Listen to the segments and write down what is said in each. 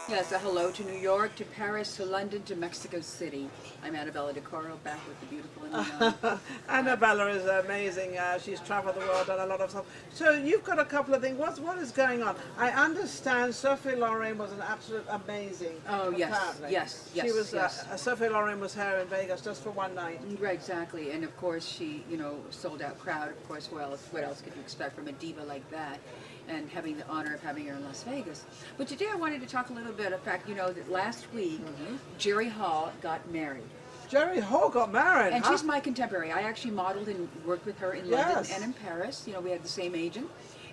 Yes, a hello to New York, to Paris, to London, to Mexico City. I'm Anabella De Corro, back with the beautiful Ninon. Annabella is amazing. She's travelled the world, done a lot of stuff. So you've got a couple of things. What is going on? I understand Sophie Loren was an absolute amazing. Oh, yes, apparently. yes, She was. yes. Sophie Loren was here in Vegas just for one night. Right, exactly. And of course, she, sold out crowd. Of course, what else could you expect from a diva like that? And having the honor of having her in Las Vegas. But today I wanted to talk a little bit. In fact, that last week, Jerry Hall got married. Jerry Hall got married. And she's my contemporary. I actually modeled and worked with her in London and in Paris. We had the same agent.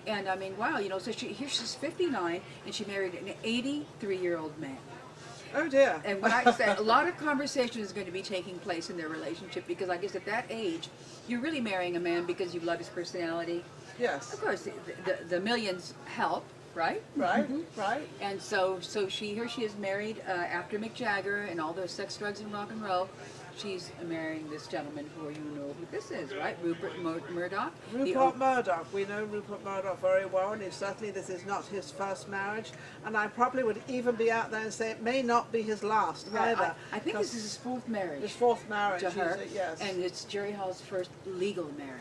And I mean, wow, so here she's 59 and she married an 83-year-old man. Oh dear. And when I said a lot of conversation is going to be taking place in their relationship, because I guess at that age, you're really marrying a man because you love his personality. Yes. Of course, the millions help, right? Right, right. And so here she is married after Mick Jagger and all those sex, drugs, and rock and roll. She's marrying this gentleman who you know who this is, right? Rupert Murdoch. Rupert Murdoch. We know Rupert Murdoch very well, and certainly this is not his first marriage. And I probably would even be out there and say it may not be his last either. I think this is his fourth marriage. His fourth marriage to her, yes. And it's Jerry Hall's first legal marriage.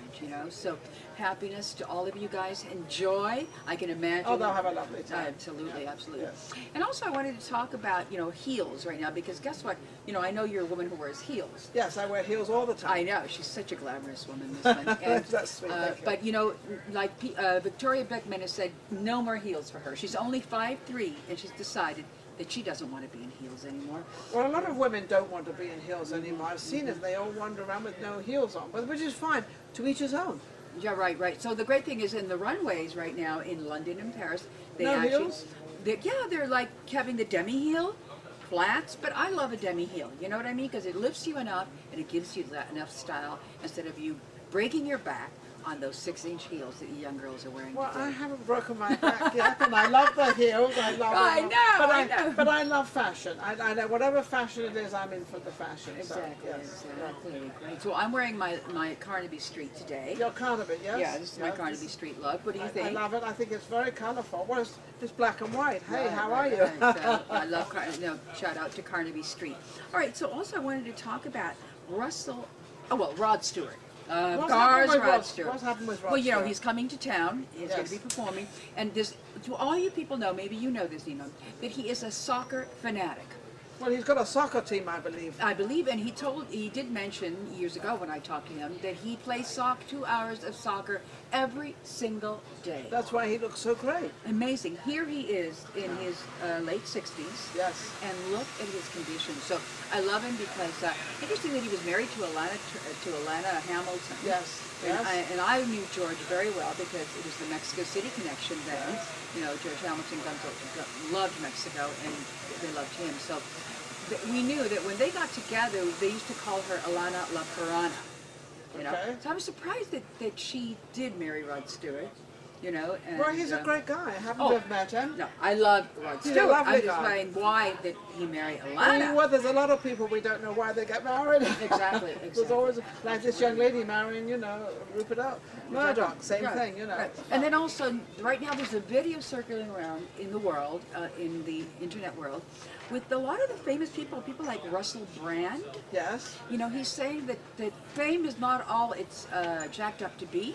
So happiness to all of you guys. Enjoy. I can imagine. Oh, they'll have a lovely time. Absolutely, absolutely. Yes. And also, I wanted to talk about heels right now, because guess what? I know you're a woman who wears heels. Yes, I wear heels all the time. I know, she's such a glamorous woman, this one. And, That's sweet. but like Victoria Beckman has said, no more heels for her. She's only 5'3", and she's decided that she doesn't want to be in heels anymore. Well, a lot of women don't want to be in heels anymore. I've seen it. They all wander around with no heels on, which is fine. To each his own. Yeah, right. So the great thing is in the runways right now in London and Paris, they no actually, heels? They're like having the demi heel. Flats, but I love a demi heel, you know what I mean? Because it lifts you enough and it gives you enough style instead of you breaking your back on those 6-inch heels that the young girls are wearing. Well, today. I haven't broken my back yet, and I love the heels. I love I them. know, but I know. But I love fashion. I know whatever fashion it is, I'm in for the fashion. Exactly, so, yes. exactly. Great. So I'm wearing my Carnaby Street today. Your Carnaby, yes? Yeah, this is my Carnaby Street look. What do you think? I love it. I think it's very colourful. Well, it's black and white. Hey, how are you? So I love shout out to Carnaby Street. All right, so also I wanted to talk about Rod Stewart. Rod Stewart. What's happened with Rod Well, Stewart? he's coming to town. He's going to be performing. And do all you people know, maybe you know this, Ninon, that he is a soccer fanatic. Well, he's got a soccer team, I believe. And he did mention years ago when I talked to him that he plays 2 hours of soccer every single day. That's why he looks so great. Amazing. Here he is in his late 60s. Yes. And look at his condition. So I love him because interesting that he was married to Alana Hamilton. Yes. And I knew George very well because it was the Mexico City connection then. George Hamilton loved Mexico and they loved him. So we knew that when they got together, they used to call her Alana La Piranha. Okay. So I was surprised that she did marry Rod Stewart. And, well, he's a great guy. I happen to have met him. No, I love Rod He's Stewart. a lovely I'm just guy. saying why did he marry Alana? Well, there's a lot of people we don't know why they get married. Exactly. There's always, like this young lady marrying, Rupert Murdoch, same thing, Right. And then also, right now there's a video circulating around in the world, in the internet world, with a lot of the famous people like Russell Brand. Yes. He's saying that fame is not all it's jacked up to be,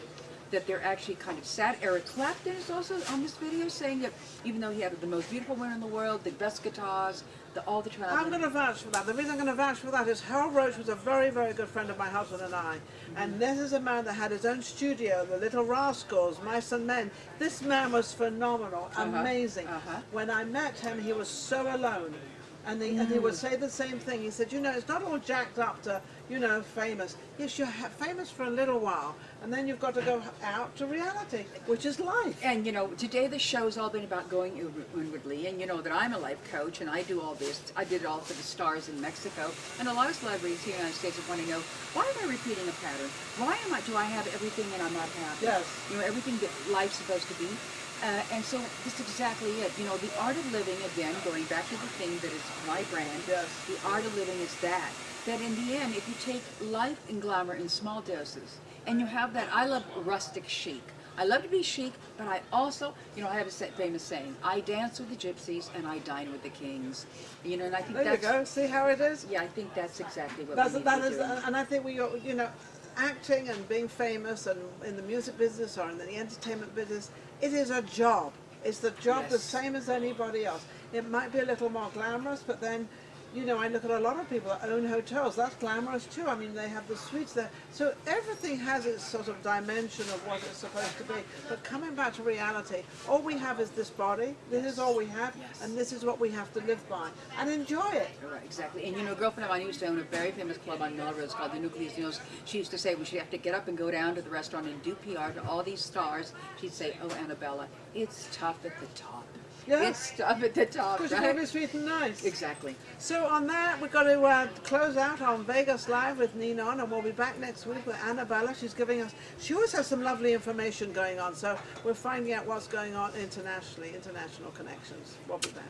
that they're actually kind of sad. Eric Clapton is also on this video saying that even though he had the most beautiful women in the world, the best guitars, all the travel. I'm going to vouch for that. The reason I'm going to vouch for that is Harold Roach was a very, very good friend of my husband and I. And this is a man that had his own studio, the Little Rascals, Mice and Men. This man was phenomenal, amazing. When I met him, he was so alone. And he would say the same thing. He said, it's not all jacked up to, famous. Yes, you're famous for a little while, and then you've got to go out to reality, which is life. And, today the show's all been about going inwardly, and you know that I'm a life coach, and I do all this. I did it all for the stars in Mexico, and a lot of celebrities here in the United States want to know, why am I repeating a pattern? Do I have everything and I'm not happy? Yes. Everything that life's supposed to be. And so this is exactly it. The art of living, again, going back to the thing that is my brand, yes. The art of living is that in the end, if you take life and glamour in small doses, and you have that, I love rustic chic. I love to be chic, but I also, you know, I have a famous saying: I dance with the gypsies and I dine with the kings. You know, and I think There you that's go. See how it is? yeah, I think that's exactly what That's, we need that to is, do. and I think we, you know, acting and being famous and in the music business or in the entertainment business, it is a job. It's the job the Yes. same as anybody else. It might be a little more glamorous, but then, you know, I look at a lot of people that own hotels. That's glamorous too. I mean, they have the suites there. So everything has its sort of dimension of what it's supposed to be. But coming back to reality, all we have is this body. This is all we have, Yes. and this is what we have to live by and enjoy it. Right, exactly. And you know, a girlfriend of mine used to own a very famous club on Melrose called the Nucleus News. She used to say when she'd have to get up and go down to the restaurant and do PR to all these stars, she'd say, "Oh, Annabella, it's tough at the top. Yeah. It's tough at the top, Because you're going to right?" be sweet and nice. Exactly. So on that, we've got to close out on Vegas Live with Ninon, and we'll be back next week with Annabella. She's giving us, she always has some lovely information going on, so we're finding out what's going on internationally, international connections. We'll be back.